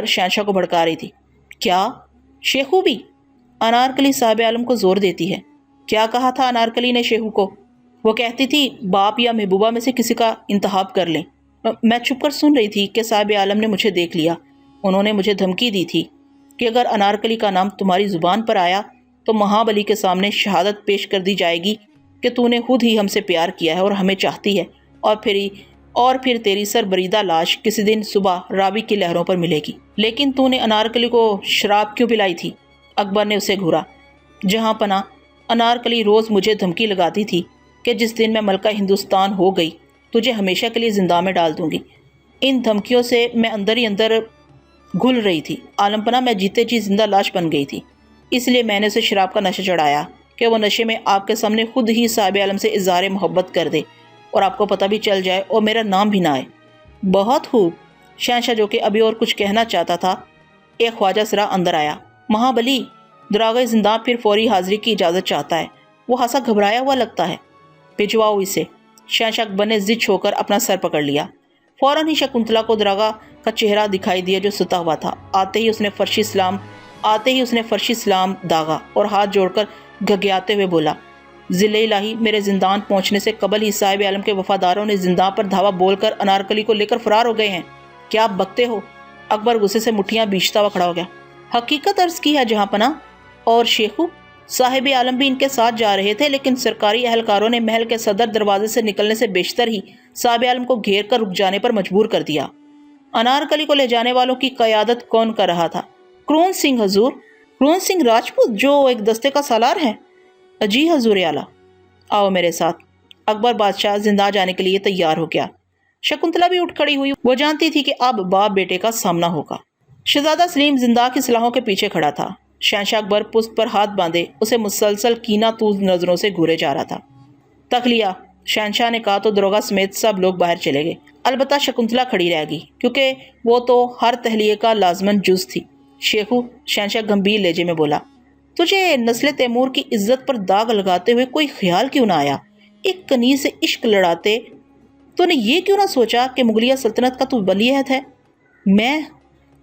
شہنشاہ کو بھڑکا رہی تھی۔ کیا شیخو بھی؟ انارکلی صاحب عالم کو زور دیتی ہے۔ کیا کہا تھا انارکلی نے شیخو کو؟ وہ کہتی تھی باپ یا محبوبہ میں سے کسی کا انتخاب کر لیں۔ میں چھپ کر سن رہی تھی کہ صاحب عالم نے مجھے دیکھ لیا۔ انہوں نے مجھے دھمکی دی تھی کہ اگر انارکلی کا نام تمہاری زبان پر آیا تو مہابلی کے سامنے شہادت پیش کر دی جائے گی کہ تو نے خود ہی ہم سے پیار کیا ہے اور ہمیں چاہتی ہے، اور پھر تیری سربریدہ لاش کسی دن صبح راوی کی لہروں پر ملے گی۔ لیکن تو نے انارکلی کو شراب کیوں پلائی تھی؟ اکبر نے اسے گھورا۔ جہاں پناہ، انارکلی روز مجھے دھمکی لگاتی تھی کہ جس دن میں ملکہ ہندوستان ہو گئی تجھے ہمیشہ کے لیے زندہ میں ڈال دوں گی۔ ان دھمکیوں سے میں اندر ہی اندر گھل رہی تھی۔ عالم پناہ، میں جیتے جی زندہ لاش بن گئی تھی، اس لیے میں نے اسے شراب کا نشہ چڑھایا کہ وہ نشے میں آپ کے سامنے خود ہی صاحب عالم سے اظہار محبت کر دے اور آپ کو پتہ بھی چل جائے اور میرا نام بھی نہ آئے۔ بہت خوب۔ شہنشاہ جو کہ ابھی اور کچھ کہنا چاہتا تھا، ایک خواجہ سرا اندر آیا۔ مہابلی، دراغِ زندہ پھر فوری حاضری کی اجازت چاہتا ہے۔ وہ خاصا گھبرایا ہوا لگتا ہے۔ بھجواؤ اسے۔ شہنشاہ اکبر نے ضد چھوڑ کر اپنا سر پکڑ لیا۔ فوراً ہی شکنتلا کو دراغا کا چہرہ دکھائی دیا جو ستا ہوا تھا۔ آتے ہی اس نے فرشی سلام داغا اور ہاتھ جوڑ کر گھگیاتے ہوئے بولا، ذل الہی، میرے زندان پہنچنے سے قبل ہی صاحب عالم کے وفاداروں نے زندان پر دھاوا بول کر انارکلی کو لے کر فرار ہو گئے ہیں۔ کیا آپ بکتے ہو؟ اکبر غصے سے مٹھیاں بیچتا ہوا کھڑا ہو گیا۔ حقیقت عرض کی ہے جہاں پناہ، اور شیخو، صاحب عالم بھی ان کے ساتھ جا رہے تھے، لیکن سرکاری اہلکاروں نے محل کے صدر دروازے سے نکلنے سے بیشتر ہی صاحب عالم کو گھیر کر رک جانے پر مجبور کر دیا۔ انارکلی کو لے جانے والوں کی قیادت کون کر رہا تھا؟ کرون سنگھ حضور۔ کرون سنگھ راجپوت جو ایک دستے کا سالار ہے؟ جی حضور اعلیٰ۔ آؤ میرے ساتھ۔ اکبر بادشاہ زندہ جانے کے لیے تیار ہو گیا۔ شکنتلا بھی اٹھ کھڑی ہوئی۔ وہ جانتی تھی کہ اب باپ بیٹے کا سامنا ہوگا۔ شہزادہ سلیم زندہ کی سلاحوں کے پیچھے کھڑا تھا۔ شہنشاہ اکبر پشت پر ہاتھ باندھے اسے مسلسل کینہ توز نظروں سے گھورے جا رہا تھا۔ تخلیہ، شہنشاہ نے کہا تو دروگا سمیت سب لوگ باہر چلے گئے۔ البتہ شکنتلا کھڑی رہ گئی کیونکہ وہ تو ہر تہلیے کا لازمن جز تھی۔ شیخو، شہنشاہ گمبھیر لہجے میں بولا، تجھے نسل تیمور کی عزت پر داغ لگاتے ہوئے کوئی خیال کیوں نہ آیا؟ ایک کنیز سے عشق لڑاتے تو نے یہ کیوں نہ سوچا کہ مغلیہ سلطنت کا تو ولی عہد ہے؟ میں،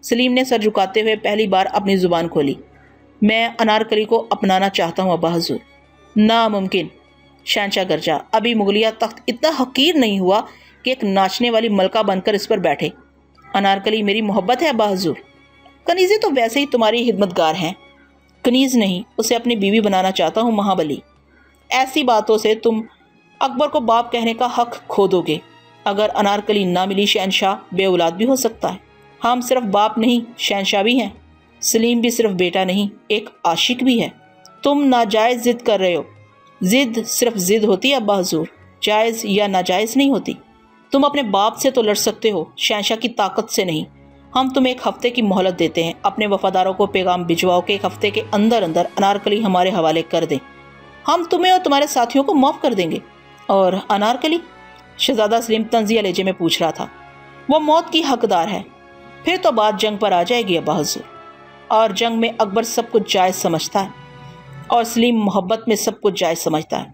سلیم نے سر جھکاتے ہوئے پہلی بار اپنی زبان کھولی، میں انارکلی کو اپنانا چاہتا ہوں ابا حضور۔ ناممکن۔ شہنشاہ گرجا، ابھی مغلیہ تخت اتنا حقیر نہیں ہوا کہ ایک ناچنے والی ملکہ بن کر اس پر بیٹھے۔ انارکلی میری محبت ہے ابا حضور۔ کنیزیں تو ویسے ہی تمہاری خدمتگار ہیں۔ کنیز نہیں، اسے اپنی بیوی بنانا چاہتا ہوں مہابلی۔ ایسی باتوں سے تم اکبر کو باپ کہنے کا حق کھو دو گے۔ اگر انارکلی نہ ملی شہنشاہ بے اولاد بھی ہو سکتا ہے۔ ہم صرف باپ نہیں، شہنشاہ بھی ہیں۔ سلیم بھی صرف بیٹا نہیں، ایک عاشق بھی ہے۔ تم ناجائز ضد کر رہے ہو۔ ضد صرف ضد ہوتی ہے ابا حضور، جائز یا ناجائز نہیں ہوتی۔ تم اپنے باپ سے تو لڑ سکتے ہو، شہنشاہ کی طاقت سے نہیں۔ ہم تمہیں 1 ہفتے کی مہلت دیتے ہیں، اپنے وفاداروں کو پیغام بھجواؤ کہ 1 ہفتے کے اندر اندر انارکلی ہمارے حوالے کر دیں۔ ہم تمہیں اور تمہارے ساتھیوں کو معاف کر دیں گے۔ اور انارکلی؟ شہزادہ سلیم طنزیہ لہجے میں پوچھ رہا تھا۔ وہ موت کی حقدار ہے۔ پھر تو بات جنگ پر آ جائے گی ابا حضور، اور جنگ میں اکبر سب کچھ جائز سمجھتا ہے اور سلیم محبت میں سب کچھ جائز سمجھتا ہے۔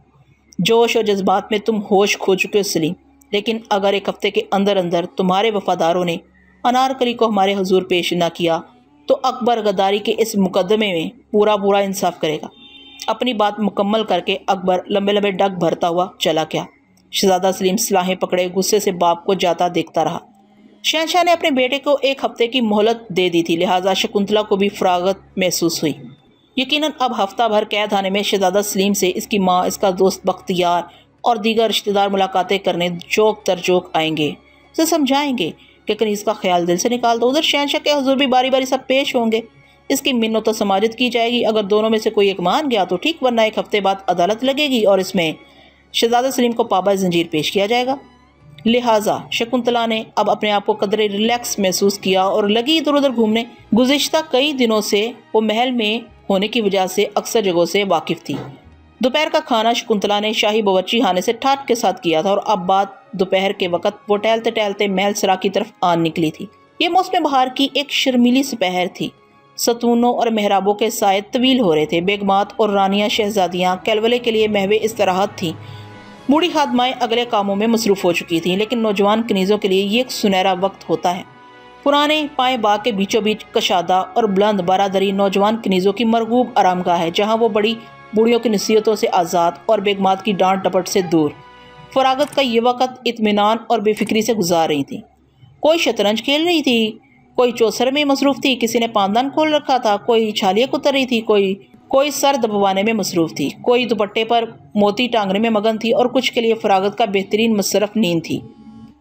جوش اور جذبات میں تم ہوش کھو چکے ہو سلیم، لیکن اگر 1 ہفتے کے اندر اندر تمہارے وفاداروں نے انارکلی کو ہمارے حضور پیش نہ کیا تو اکبر غداری کے اس مقدمے میں پورا انصاف کرے گا۔ اپنی بات مکمل کر کے اکبر لمبے لمبے ڈگ بھرتا ہوا چلا گیا۔ شہزادہ سلیم سلاحیں پکڑے غصے سے باپ کو جاتا دیکھتا رہا۔ شہنشاہ نے اپنے بیٹے کو 1 ہفتے کی مہلت دے دی تھی، لہٰذا شکنتلا کو بھی فراغت محسوس ہوئی۔ یقیناً اب ہفتہ بھر قید خانے میں شہزادہ سلیم سے اس کی ماں، اس کا دوست بختیار اور دیگر رشتہ دار ملاقاتیں کرنے جوک در جوک آئیں گے، اسے سمجھائیں گے کہ کنیز کا خیال دل سے نکال دو۔ ادھر شہنشاہ کے حضور بھی باری باری سب پیش ہوں گے، اس کی منت و سماجت کی جائے گی۔ اگر دونوں میں سے کوئی ایک مان گیا تو ٹھیک، ورنہ 1 ہفتے بعد عدالت لگے گی اور اس میں شہزادہ سلیم کو پابند زنجیر پیش کیا جائے گا۔ لہٰذا شکنتلا نے اب اپنے آپ کو قدرے ریلیکس محسوس کیا اور لگی ادھر ادھر گھومنے۔ گزشتہ کئی دنوں سے وہ محل میں ہونے کی وجہ سے اکثر جگہوں سے واقف تھی۔ دوپہر کا کھانا شکنتلا نے شاہی باورچی خانے سے ٹھاٹ کے ساتھ کیا تھا اور اب بعد دوپہر کے وقت وہ ٹہلتے ٹہلتے محل سرا کی طرف آن نکلی تھی۔ یہ موسم بہار کی ایک شرمیلی سپہر تھی۔ ستونوں اور محرابوں کے سائے طویل ہو رہے تھے۔ بیگمات اور رانیاں شہزادیاں کیلولے کے لیے محو استراحت تھیں۔ بوڑھی خادمائیں اگلے کاموں میں مصروف ہو چکی تھیں، لیکن نوجوان کنیزوں کے لیے یہ ایک سنہرا وقت ہوتا ہے۔ पुराने पाए बाग के बीचों बीच कशादा और बुलंद बारादरी नौजवान कनीजों की मरगूब आरामगाह है, जहाँ वो बड़ी बूढ़ियों की नसीहतों से आज़ाद और बेगमात की डांट डपट से दूर फरागत का ये वक्त इत्मीनान और बेफिक्री से गुजार रही थी। कोई शतरंज खेल रही थी, कोई चौसर में मसरूफ़ थी, किसी ने पानदान खोल रखा था, कोई छालियाँ कुतर रही थी, कोई सर दबवाने में मसरूफ़ थी, कोई दुपट्टे पर मोती टांगने में मगन थी और कुछ के लिए फरागत का बेहतरीन मसरफ़ नींद थी।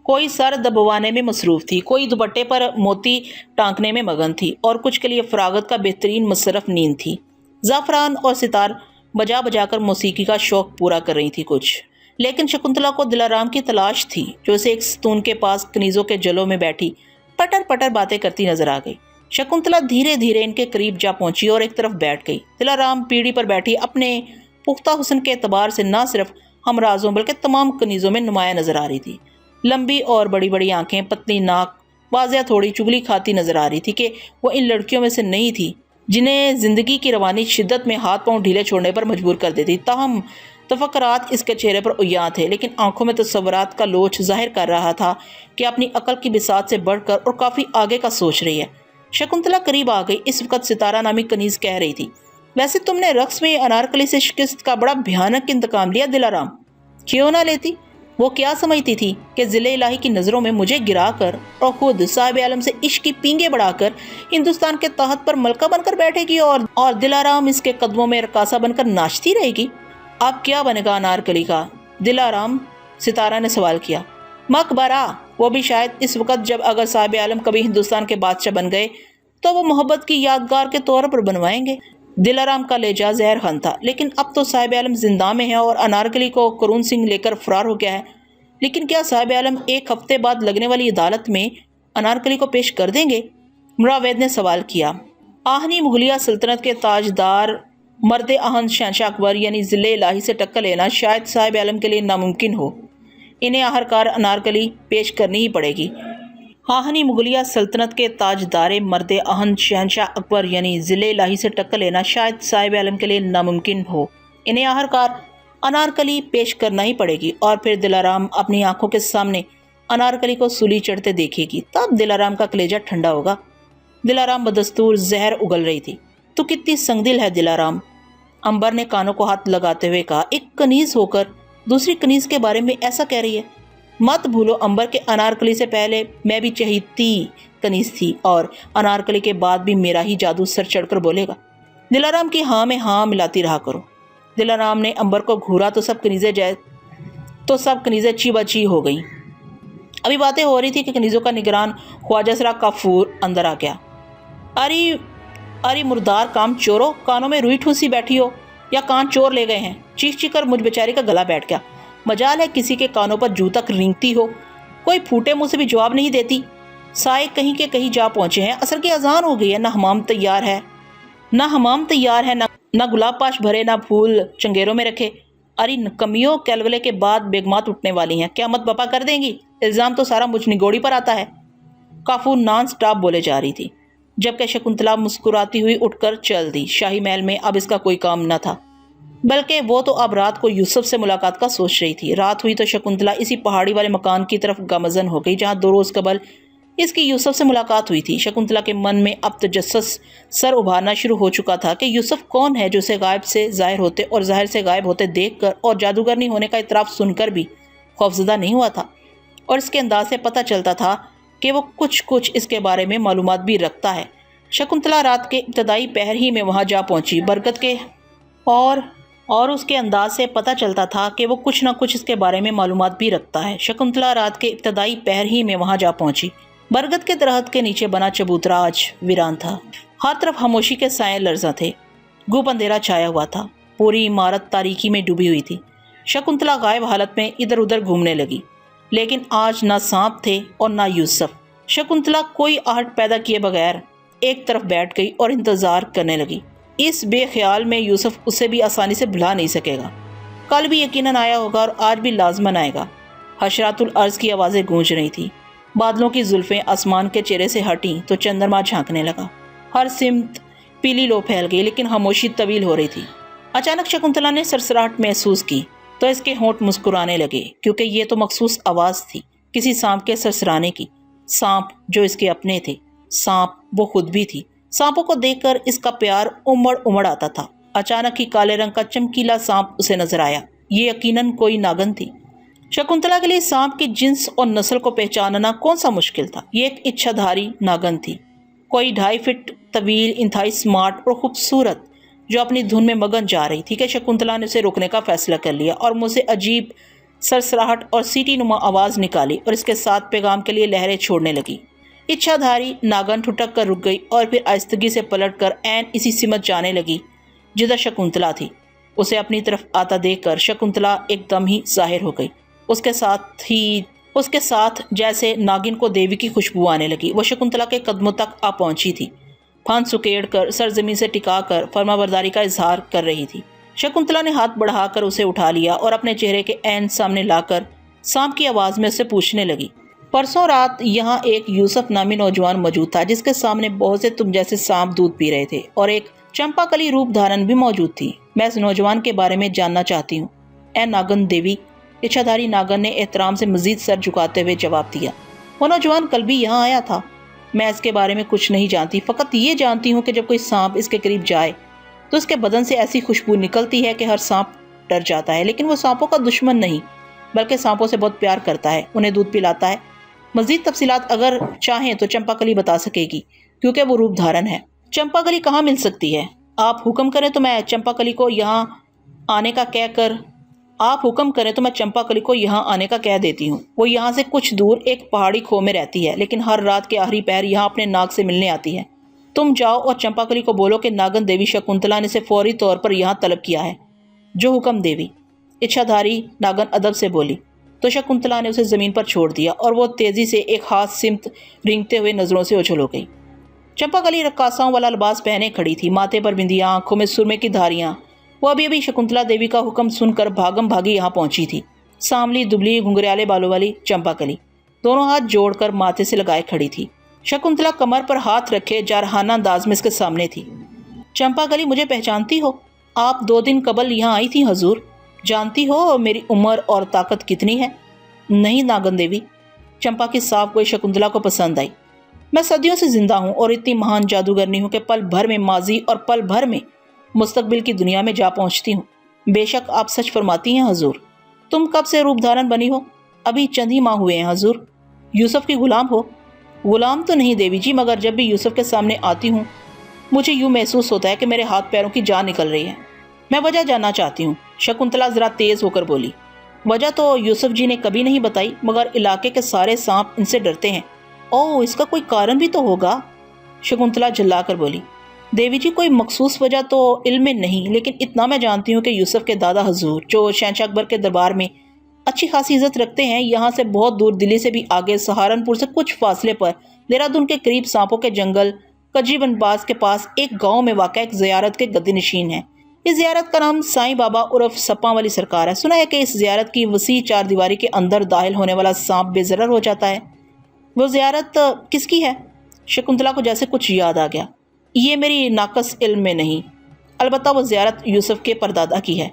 कोई सर दबवाने में मसरूफ़ थी, कोई दुपट्टे पर मोती टांकने में मगन थी और कुछ के लिए फरागत का बेहतरीन मसरफ़ नींद थी। ज़ाफ़रान और सितार बजा बजा कर मौसीकी का शौक़ पूरा कर रही थी कुछ, लेकिन शकुंतला को दिलाराम की तलाश थी, जो उसे एक स्तून के पास कनीज़ों के जलों में बैठी पटर पटर बातें करती नजर आ गई। शकुंतला धीरे धीरे इनके करीब जा पहुंची और एक तरफ बैठ गई। दिलाराम पीढ़ी पर बैठी अपने पुख्ता हुस्न के एतबार से न सिर्फ हमराजों बल्कि तमाम कनीज़ों में नुमाया नजर आ रही थी। लंबी और बड़ी बड़ी आंखें, पतली नाक, वाज़िया थोड़ी चुगली खाती नजर आ रही थी कि वो इन लड़कियों में से नहीं थी जिन्हें जिंदगी की रवानी शिद्दत में हाथ पांव ढीले छोड़ने पर मजबूर कर देती। ताहम तफक्कुरात इसके चेहरे पर उय्यां थे, लेकिन आंखों में तस्वुरात का लोच जाहिर कर रहा था कि अपनी अकल की बिसात से बढ़कर और काफ़ी आगे का सोच रही है। शकुंतला करीब आ गई। इस वक्त सितारा नामी कनीज़ कह रही थी, वैसे तुमने रक्स में अनारकली से शिकस्त का बड़ा भयानक इंतकाम लिया दिलाराम। क्यों ना लेती? वो क्या समझती थी कि ज़िले इलाही की नज़रों में मुझे गिरा कर और खुद साहिब आलम से इश्क की पींगे बढ़ाकर हिंदुस्तान के तहत पर मलका बनकर बैठेगी और दिलाराम इसके कदमों में रकासा बनकर नाचती रहेगी। अब क्या बनेगा अनारकली का? दिलाराम, सितारा ने सवाल किया। मकबरा, वो भी शायद इस वक्त जब अगर साहिब आलम कभी हिंदुस्तान के बादशाह बन गए तो वो मोहब्बत की यादगार के तौर पर बनवाएंगे। दिलाराम का लेजा जहर खान था, लेकिन अब तो साहिब आलम जिंदा में है और अनारकली को करून सिंह लेकर फरार हो गया है। लेकिन क्या साहिब आलम एक हफ्ते बाद लगने वाली अदालत में अनारकली को पेश कर देंगे? मुरावैद ने सवाल किया। आहनी मुगलिया सल्तनत के ताजदार मर्द आहन शहंशाह अकबर यानी ज़िले इलाही से टक्कर लेना शायद साहिब आलम के लिए नामुमकिन हो। इन्हें आखिरकार अनारकली पेश करनी ही पड़ेगी। आहनी मुगलिया सल्तनत के ताजदार मर्द आहन शहंशाह अकबर यानी ज़िले इलाही से टक्कर लेना शायद साहिब आलम के लिए नामुमकिन हो। इन्हें आखिरकार अनारकली पेश करना ही पड़ेगी। और फिर दिलाराम अपनी आंखों के सामने अनारकली को सूली चढ़ते देखेगी, तब दिलाराम का कलेजा ठंडा होगा। दिलाराम बदस्तूर जहर उगल रही थी। तो कितनी संगदिल है दिलाराम, अंबर ने कानों को हाथ लगाते हुए कहा। एक कनीज होकर दूसरी कनीज के बारे में ऐसा कह रही है। मत भूलो अंबर के अनारकली से पहले मैं भी चहीती कनीज थी और अनारकली के बाद भी मेरा ही जादू सर चढ़कर बोलेगा। दिलाराम की हाँ में हाँ मिलाती रहा करो। दिलाराम ने अंबर को घूरा तो सब कनीजें ची हो गईं। अभी बातें हो रही थी कि कनीजों का निगरान ख्वाजा सरा काफूर अंदर आ गया। अरे मुर्दार काम चोरो, कानों में रुई ठूसी बैठी हो या कान चोर ले गए हैं? चीख चीख कर मुझ बेचारी का गला बैठ गया। मजाल है किसी के कानों पर जू तक रेंगती हो, कोई फूटे मुंह से भी जवाब नहीं देती। साए कहीं के कहीं जा पहुंचे हैं, असर की अजान हो गई है। ना हमाम तैयार है, ना गुलाब पाश भरे, ना फूल चंगेरों में रखे। अरे नकमियों, कैलवले के बाद बेगमात उठने वाली हैं, क्या मत बपा कर देंगी? इल्ज़ाम तो सारा मुझ निगोड़ी पर आता है। काफूर नॉन स्टॉप बोले जा रही थी, जबकि शकुंतला मुस्कुराती हुई उठकर चल दी। शाही महल में अब इसका कोई काम न था, बल्कि वो तो अब रात को यूसुफ से मुलाकात का सोच रही थी। रात हुई तो शकुंतला इसी पहाड़ी वाले मकान की तरफ गामज़न हो गई जहाँ 2 रोज़ कबल इसकी यूसुफ से मुलाकात हुई थी। शकुंतला के मन में अब तजस्सुस सर उभारना शुरू हो चुका था कि यूसुफ कौन है जो उसे गायब से ज़ाहिर होते और ज़ाहिर से गायब होते देखकर और जादूगरनी होने का इतराफ़ सुनकर भी खौफज़दा नहीं हुआ था। और इसके अंदाज से पता चलता था कि वो कुछ इसके बारे में मालूमात भी रखता है। शकुंतला रात के इब्तदाई पहर ही में वहाँ जा पहुँची। बरगद के और उसके अंदाज से पता चलता था कि वो कुछ ना कुछ इसके बारे में मालूमात भी रखता है। शकुंतला रात के इब्तदाई पहर ही में वहाँ जा पहुँची। बरगद के दरख्त के नीचे बना चबूतरा आज वीरान था। हर तरफ खामोशी के साए लर्जा थे। गुप अंधेरा छाया हुआ था। पूरी इमारत तारीकी में डूबी हुई थी। शकुंतला गायब हालत में इधर उधर घूमने लगी, लेकिन आज ना सांप थे और ना यूसुफ। शकुंतला कोई आहट पैदा किए बगैर एक तरफ बैठ गई और इंतजार करने लगी। इस बेख्याल में यूसुफ उसे भी आसानी से भुला नहीं सकेगा। कल भी यकीनन आया होगा और आज भी लाजमन आएगा। हशरातुल अर्ज की आवाज़ें गूंज रही थी। बादलों की जुल्फें आसमान के चेहरे से हटी तो चंद्रमा झांकने लगा। हर सिमत पीली लो फैल गई, लेकिन खामोशी तवील हो रही थी। अचानक शकुंतला ने सरसराहट महसूस की तो इसके होंठ मुस्कुराने लगे, क्योंकि ये तो मखसूस आवाज़ थी किसी सांप के सरसराने की। सांप जो इसके अपने थे, सांप वो खुद भी थी। सांपों को देखकर इसका प्यार उमड़ उमड़ आता था। अचानक ही काले रंग का चमकीला सांप उसे नजर आया। ये यकीनन कोई नागन थी। शकुंतला के लिए सांप की जिन्स और नस्ल को पहचानना कौन सा मुश्किल था। ये एक इच्छाधारी नागन थी, कोई 2.5 फीट तवील, इंतहाई स्मार्ट और खूबसूरत, जो अपनी धुन में मगन जा रही थी कि शकुंतला ने उसे रोकने का फैसला कर लिया और मुझसे अजीब सरसराहट और सीटी नुमा आवाज़ निकाली और इसके साथ पैगाम के लिए लहरें छोड़ने लगी। इच्छाधारी नागन ठुटक कर रुक गई और फिर आहिस्तगी से पलट कर ऐन इसी सिमत जाने लगी जिधर शकुंतला थी। उसे अपनी तरफ आता देखकर शकुंतला एकदम ही जाहिर हो गई। उसके साथ जैसे नागिन को देवी की खुशबू आने लगी। वो शकुंतला के कदमों तक आ पहुंची थी, फान सुकेड़ कर सर जमीन से टिकाकर फर्माबरदारी का इजहार कर रही थी। शकुंतला ने हाथ बढ़ाकर उसे उठा लिया और अपने चेहरे के ऐन सामने लाकर सांप की आवाज़ में उससे पूछने लगी, परसों रात यहाँ एक यूसुफ नामी नौजवान मौजूद था जिसके सामने बहुत से तुम जैसे सांप दूध पी रहे थे और एक चंपाकली रूप धारण भी मौजूद थी। मैं इस नौजवान के बारे में जानना चाहती हूँ। ए नागन देवी, इच्छाधारी नागन ने एहतराम से मजीद सर झुकाते हुए जवाब दिया। वो नौजवान कल भी यहाँ आया था। मैं इसके बारे में कुछ नहीं जानती, फ़कत ये जानती हूँ कि जब कोई सांप इसके करीब जाए तो उसके बदन से ऐसी खुशबू निकलती है कि हर सांप डर जाता है। लेकिन वो सांपों का दुश्मन नहीं, बल्कि सांपों से बहुत प्यार करता है, उन्हें दूध पिलाता है। मजीद तफसीलात अगर चाहें तो चंपाकली बता सकेगी क्योंकि वो रूप धारण है। चंपाकली कहाँ मिल सकती है? आप हुक्म करें तो मैं चंपाकली को यहाँ आने का कह देती हूँ। वो यहाँ से कुछ दूर एक पहाड़ी खो में रहती है, लेकिन हर रात के आखिरी पहर यहाँ अपने नाग से मिलने आती है। तुम जाओ और चंपाकली को बोलो कि नागन देवी शकुंतला ने इसे फौरी तौर पर यहाँ तलब किया है। जो हुक्म देवी। इच्छाधारी नागन अदब से बोली तो शकुंतला ने उसे ज़मीन पर छोड़ दिया और वो तेज़ी से एक हाथ सिमत रेंगते हुए नज़रों से उछल हो गई। चंपाकली रक्कासाओं वाला लिबास पहने खड़ी थी, माथे पर बिंदियाँ, आंखों में सुरमे की धारियाँ। वो अभी शकुंतला देवी का हुक्म सुनकर भागम भागी यहाँ पहुंची थी। सांवली दुबली घुंघराले बालों वाली चंपाकली दोनों हाथ जोड़कर माथे से लगाए खड़ी थी। शकुंतला कमर पर हाथ रखे जारहाना अंदाज में इसके सामने थी। चंपाकली, मुझे पहचानती हो? आप 2 दिन कबल यहाँ आई थी हजूर। जानती हो मेरी उम्र और ताकत कितनी है? नहीं नागन देवी। चंपा की साफ गोई शकुंतला को पसंद आई। मैं सदियों से जिंदा हूँ और इतनी महान जादूगरनी हूँ कि पल भर में माजी और पल भर में मुस्तकबिल की दुनिया में जा पहुँचती हूँ। बेशक आप सच फरमाती हैं हजूर। तुम कब से रूप धारण बनी हो? अभी चंद ही माह हुए हैं हजूर। यूसुफ की गुलाम हो? गुलाम तो नहीं देवी जी, मगर जब भी यूसुफ के सामने आती हूँ मुझे यूँ महसूस होता है कि मेरे हाथ पैरों की जान निकल रही है। मैं वजह जानना चाहती हूँ। शकुंतला ज़रा तेज़ होकर बोली। वजह तो यूसुफ जी ने कभी नहीं बताई, मगर इलाके के सारे सांप इनसे डरते हैं। ओह, इसका कोई कारण भी तो होगा। शकुंतला झल्ला कर बोली। देवी जी, कोई मखसूस वजह तो इल्म में नहीं, लेकिन इतना मैं जानती हूँ कि यूसुफ के दादा हजूर, जो शहंशाह अकबर के दरबार में अच्छी खासी इज्जत रखते हैं, यहाँ से बहुत दूर, दिल्ली से भी आगे, सहारनपुर से कुछ फासले पर, देहरादून के करीब सांपों के जंगल कजीबनबाज के पास एक गाँव में वाक़ एक ज़ियारत के गद्दी नशीन है। इस ज़ियारत का नाम साईं बाबा उर्फ सप्पा वाली सरकार है। सुना है कि इस ज़ियारत की वसी 4 दीवारी के अंदर दाखिल होने वाला सांप बेज़रर हो जाता है। वो ज़ियारत किसकी है? शकुंतला को जैसे कुछ याद आ गया। ये मेरी नाकस इल्म में नहीं, अलबत्ता वो ज़ियारत यूसुफ के परदादा की है।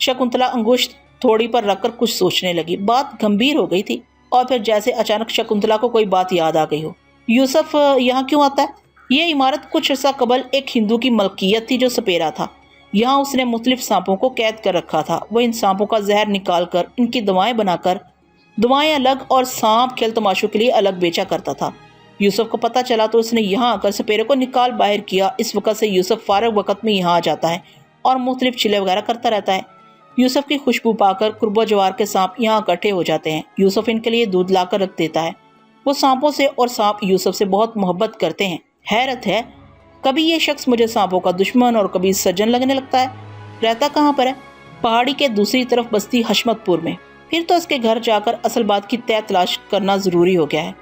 शकुंतला अंगुश्त थोड़ी पर रखकर कुछ सोचने लगी। बात गंभीर हो गई थी और फिर जैसे अचानक शकुंतला को कोई बात याद आ गई हो। यूसुफ यहाँ क्यों आता है? ये इमारत कुछ अर्सा कबल एक हिंदू की मलकियत थी जो सपेरा था। यहाँ उसने मुख्तलिफ सांपों को कैद कर रखा था। वो इन सांपों का जहर निकाल कर इनकी दवाएं बनाकर, दवाएं अलग और सांप खेल तमाशों के लिए अलग बेचा करता था। यूसुफ को पता चला तो उसने यहाँ आकर सपेरे को निकाल बाहर किया। इस वक्त से यूसुफ फारग वक्त में यहाँ आ जाता है और मुख्तलिफ चिल्ले वगैरह करता रहता है। यूसुफ की खुशबू पाकर कुर्बो जवार के सांप यहाँ इकट्ठे हो जाते हैं। यूसुफ इनके लिए दूध लाकर रख देता है। वो सांपों से और सांप यूसुफ से बहुत मोहब्बत करते हैं। हैरत है, कभी ये शख्स मुझे सांपों का दुश्मन और कभी सज्जन लगने लगता है। रहता कहाँ पर है? पहाड़ी के दूसरी तरफ बस्ती हशमतपुर में। फिर तो इसके घर जाकर असल बात की तय तलाश करना ज़रूरी हो गया है।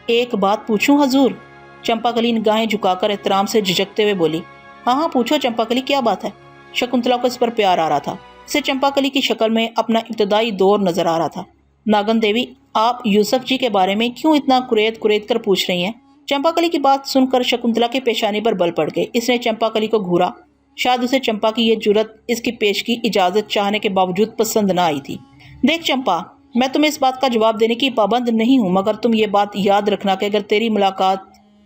एक बात पूछूं हजूर? चंपाकली निगाहें झुकाकर एहतराम से झिझकते हुए बोली। हाँ पूछो चंपाकली, क्या बात है? शकुंतला को इस पर प्यार आ रहा था। इसे चंपाकली की शक्ल में अपना इब्तदाई दौर नजर आ रहा था। नागन देवी, आप यूसुफ जी के बारे में क्यों इतना कुरेद कर पूछ रही हैं? चंपाकली की बात सुनकर शकुंतला के पेशानी पर बल पड़ गए। इसने चंपाकली को घूरा। शायद उसे चंपा की ये जुर्रत इसकी पेश की इजाज़त चाहने के बावजूद पसंद न आई थी। देख चंपा, میں تمہیں اس بات کا جواب دینے کی پابند نہیں ہوں، مگر تم یہ بات یاد رکھنا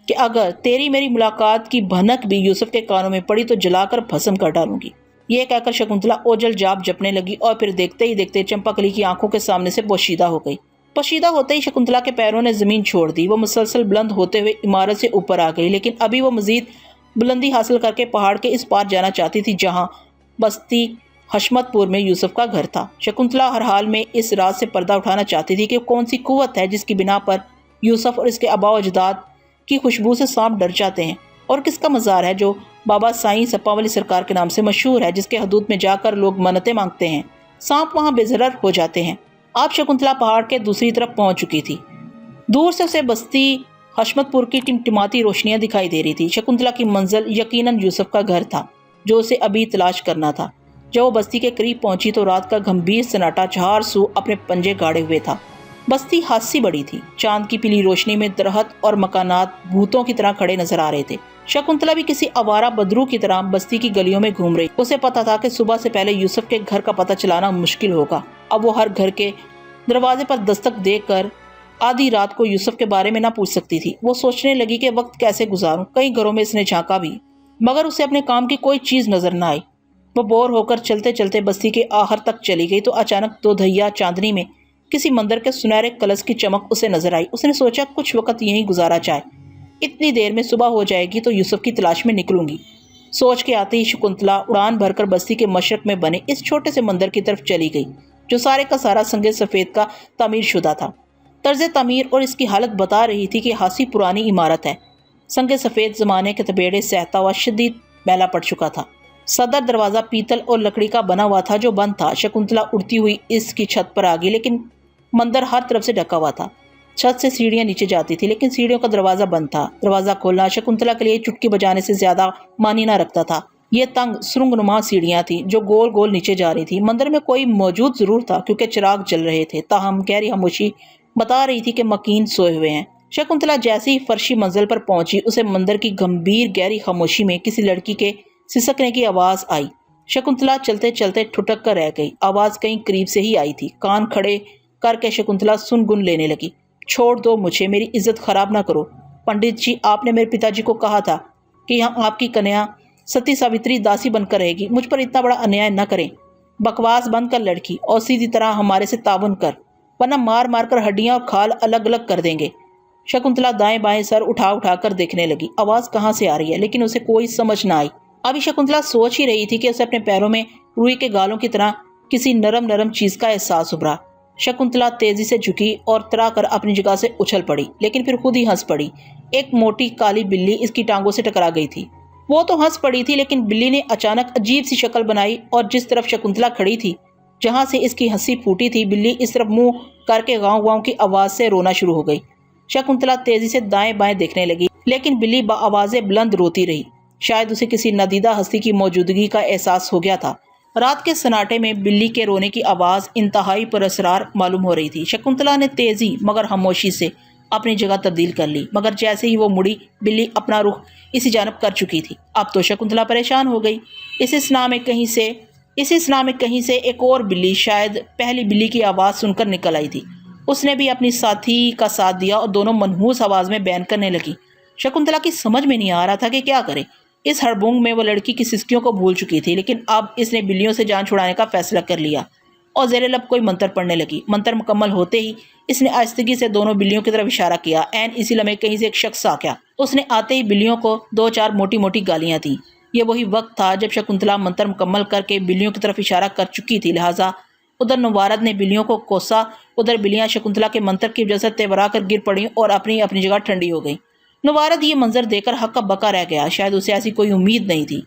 کہ اگر تیری میری ملاقات کی بھنک بھی یوسف کے کانوں میں پڑی تو جلا کر بھسم کر ڈالوں گی۔ یہ کہہ کر شکنتلا اوجل جاپ جپنے لگی اور پھر دیکھتے ہی دیکھتے چمپا کلی کی آنکھوں کے سامنے سے پوشیدہ ہو گئی۔ پوشیدہ ہوتے ہی شکنتلا کے پیروں نے زمین چھوڑ دی۔ وہ مسلسل بلند ہوتے ہوئے عمارت سے اوپر آ گئی، لیکن ابھی وہ مزید بلندی حاصل کر کے پہاڑ کے اس پار جانا چاہتی تھی جہاں بستی حشمت پور میں یوسف کا گھر تھا۔ شکنتلا ہر حال میں اس راز سے پردہ اٹھانا چاہتی تھی کہ کون سی قوت ہے جس کی بنا پر یوسف اور اس کے آباء و اجداد کی خوشبو سے سانپ ڈر جاتے ہیں، اور کس کا مزار ہے جو بابا سائیں سپا والی سرکار کے نام سے مشہور ہے، جس کے حدود میں جا کر لوگ منتیں مانگتے ہیں، سانپ وہاں بے ضرر ہو جاتے ہیں۔ اب شکنتلا پہاڑ کے دوسری طرف پہنچ چکی تھی۔ دور سے اسے بستی حشمت پور کی ٹمٹماتی روشنیاں دکھائی دے رہی تھی۔ شکنتلا کی منزل یقیناً یوسف کا گھر تھا جو اسے ابھی تلاش کرنا تھا۔ جب وہ بستی کے قریب پہنچی تو رات کا گھمبیر سناٹا چار سو اپنے پنجے گاڑے ہوئے تھا۔ بستی خاصی بڑی تھی۔ چاند کی پیلی روشنی میں درخت اور مکانات بھوتوں کی طرح کھڑے نظر آ رہے تھے۔ شکنتلا بھی کسی آوارہ بدرو کی طرح بستی کی گلیوں میں گھوم رہی۔ اسے پتا تھا کہ صبح سے پہلے یوسف کے گھر کا پتہ چلانا مشکل ہوگا۔ اب وہ ہر گھر کے دروازے پر دستک دے کر آدھی رات کو یوسف کے بارے میں نہ پوچھ سکتی تھی۔ وہ سوچنے لگی کہ وقت کیسے گزاروں۔ کئی گھروں میں اس نے جھانکا بھی، مگر اسے اپنے کام کی کوئی چیز نظر نہ آئی۔ وہ بور ہو کر چلتے چلتے بستی کے آخر تک چلی گئی تو اچانک دو دھیا چاندنی میں کسی مندر کے سنہرے کلش کی چمک اسے نظر آئی۔ اس نے سوچا کچھ وقت یہیں گزارا جائے، اتنی دیر میں صبح ہو جائے گی تو یوسف کی تلاش میں نکلوں گی۔ سوچ کے آتے ہی شکنتلا اڑان بھر کر بستی کے مشرق میں بنے اس چھوٹے سے مندر کی طرف چلی گئی جو سارے کا سارا سنگ سفید کا تعمیر شدہ تھا۔ طرز تعمیر اور اس کی حالت بتا رہی تھی کہ خاصی پرانی عمارت ہے۔ سنگ سفید زمانے کے تبیڑے سہتا ہوا شدید میلا پڑ چکا تھا۔ صدر دروازہ پیتل اور لکڑی کا بنا ہوا تھا جو بند تھا۔ شکنتلا اڑتی ہوئی اس کی چھت پر آ گئی، لیکن مندر ہر طرف سے ڈھکا ہوا تھا۔ چھت سے سیڑھیاں نیچے جاتی تھی، لیکن سیڑھیوں کا دروازہ بند تھا۔ دروازہ کھولنا شکنتلا کے لیے چٹکی بجانے سے زیادہ معنی نہ رکھتا تھا۔ یہ تنگ سرنگ نما سیڑھیاں تھیں جو گول گول نیچے جا رہی تھی۔ مندر میں کوئی موجود ضرور تھا کیونکہ چراغ جل رہے تھے، تاہم گہری خاموشی بتا رہی تھی کہ مکین سوئے ہوئے ہیں۔ شکنتلا جیسے ہی فرشی منزل پر پہنچی، اسے مندر کی گمبھیر گہری خاموشی میں کسی لڑکی کے سسکنے کی آواز آئی۔ شکنتلا چلتے چلتے ٹھٹک کر رہ گئی۔ آواز کہیں قریب سے ہی آئی تھی۔ کان کھڑے کر کے شکنتلا سن گن لینے لگی۔ چھوڑ دو مجھے، میری عزت خراب نہ کرو۔ پنڈت جی، آپ نے میرے پتا جی کو کہا تھا کہ یہاں آپ کی کنیا ستی ساوتری داسی بن کر رہے گی۔ مجھ پر اتنا بڑا انیائے نہ کریں۔ بکواس بند کر لڑکی، اور سیدھی طرح ہمارے سے تعاون کر، ورنہ مار مار کر ہڈیاں اور کھال الگ الگ کر دیں گے۔ شکنتلا دائیں بائیں سر اٹھا اٹھا کر دیکھنے لگی۔ آواز کہاں سے آ رہی ہے، لیکن اسے کوئی سمجھ نہ آئی۔ ابھی شکنتلا سوچ ہی رہی تھی کہ اسے اپنے پیروں میں روئی کے گالوں کی طرح کسی نرم نرم چیز کا احساس ابھرا۔ شکنتلا تیزی سے جھکی اور ترا کر اپنی جگہ سے اچھل پڑی، لیکن پھر خود ہی ہنس پڑی۔ ایک موٹی کالی بلی اس کی ٹانگوں سے ٹکرا گئی تھی۔ وہ تو ہنس پڑی تھی، لیکن بلی نے اچانک عجیب سی شکل بنائی اور جس طرف شکنتلا کھڑی تھی، جہاں سے اس کی ہنسی پھوٹی تھی، بلی اس طرف منہ کر کے گاؤں گاؤں کی آواز سے رونا شروع ہو گئی۔ شکنتلا تیزی سے دائیں بائیں دیکھنے لگی، لیکن بلی بآوازیں بلند روتی رہی۔ شاید اسے کسی ندیدہ ہستی کی موجودگی کا احساس ہو گیا تھا۔ رات کے سناٹے میں بلی کے رونے کی آواز انتہائی پراسرار معلوم ہو رہی تھی۔ شکنتلا نے تیزی مگر خاموشی سے اپنی جگہ تبدیل کر لی، مگر جیسے ہی وہ مڑی، بلی اپنا رخ اسی جانب کر چکی تھی۔ اب تو شکنتلا پریشان ہو گئی۔ اس اسنا میں کہیں سے ایک اور بلی شاید پہلی بلی کی آواز سن کر نکل آئی تھی۔ اس نے بھی اپنی ساتھی کا ساتھ دیا اور دونوں منحوس آواز میں بین کرنے لگی۔ شکنتلا کی سمجھ میں نہیں آ رہا تھا کہ کیا کرے۔ اس ہڑبونگ میں وہ لڑکی کی سسکیوں کو بھول چکی تھی، لیکن اب اس نے بلیوں سے جان چھڑانے کا فیصلہ کر لیا اور زیر لب کوئی منتر پڑھنے لگی۔ منتر مکمل ہوتے ہی اس نے آہستگی سے دونوں بلیوں کی طرف اشارہ کیا۔ عین اسی لمحے کہیں سے ایک شخص آ گیا۔ اس نے آتے ہی بلیوں کو دو چار موٹی موٹی گالیاں دیں۔ یہ وہی وقت تھا جب شکنتلا منتر مکمل کر کے بلیوں کی طرف اشارہ کر چکی تھی، لہٰذا ادھر نوارد نے بلیوں کو کوسا۔ ادھر بلیاں شکنتلا کے منتر کی وجہ سے تیورا کر گر پڑیں اور اپنی اپنی جگہ ٹھنڈی ہو گئیں۔ نوارد یہ منظر دیکھ کر ہکا بکا رہ گیا۔ شاید اسے ایسی کوئی امید نہیں تھی۔